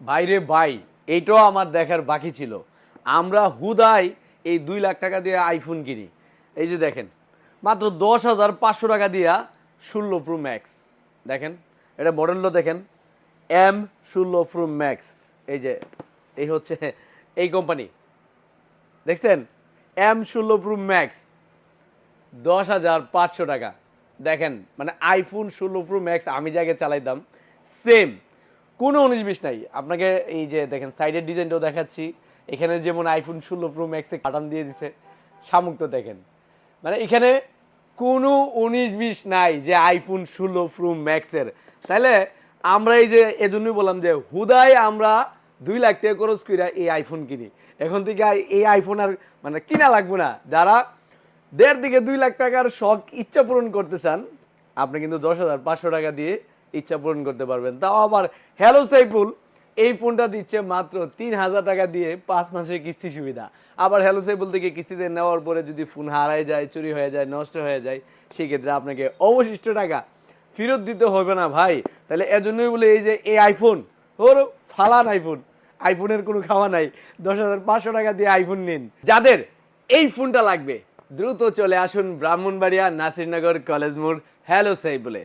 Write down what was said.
ভাইরে ভাই, এইটাও আমার দেখার বাকি ছিল। আমরা হুদাই এই 2 লাখ টাকা দিয়ে আইফোন কিনি। এই যে দেখেন, মাত্র 10,500 টাকা দিয়া 16 প্রো ম্যাক্স। দেখেন, এটা মডেলটা দেখেন, M16 প্রো ম্যাক্স। এই যে এই হচ্ছে এই কোম্পানি, দেখছেন, M16 প্রো ম্যাক্স, 10,500 টাকা। দেখেন, মানে আইফোন 16 প্রো ম্যাক্স আমি যে আগে চালাইতাম সেম, কোনো 19-20 নাই। আপনাকে এই যে দেখেন সাইডের ডিজাইনটাও দেখাচ্ছি। এখানে যেমন আইফোন 16 প্রো ম্যাক্সে বাটন দিয়ে দিছে, শামুকটা দেখেন। মানে এখানে কোনো 19-20 নাই যে আইফোন 16 প্রো ম্যাক্সের। তাইলে আমরা এই যে এজন্যই বললাম যে হুদাই আমরা 2 লাখ টাকা খরচ করে এই আইফোন কিনি। এখন থেকে এই আইফোন আর মানে কিনা লাগবে না। যারা 1.5 থেকে 2 লাখ টাকার শখ ইচ্ছা পূরণ করতে চান, আপনি কিন্তু 10,500 টাকা দিয়ে ইচ্ছা পূরণ করতে পারবেন। তাও আবার হ্যালো সাইফুল এই ফোনটা দিচ্ছে মাত্র 3,000 টাকা দিয়ে 5 মাসের কিস্তি সুবিধা। আবার হ্যালো সাইফুল থেকে কিস্তিতে নেওয়ার পরে যদি ফোন হারায় যায়, চুরি হয়ে যায়, নষ্ট হয়ে যায়, সেক্ষেত্রে আপনাকে অবশিষ্ট টাকা ফেরত দিতে হবে না ভাই। তাহলে এজন্যই বলে এই যে এই আইফোন, ওর ফালান আইফোন, আইফোনের কোনো খাওয়া নাই। 10,500 টাকা দিয়ে আইফোন নিন। যাদের এই ফোনটা লাগবে দ্রুত চলে আসুন ব্রাহ্মণবাড়িয়া নাসিরনগর কলেজ মোড় হ্যালো সাইফুলে।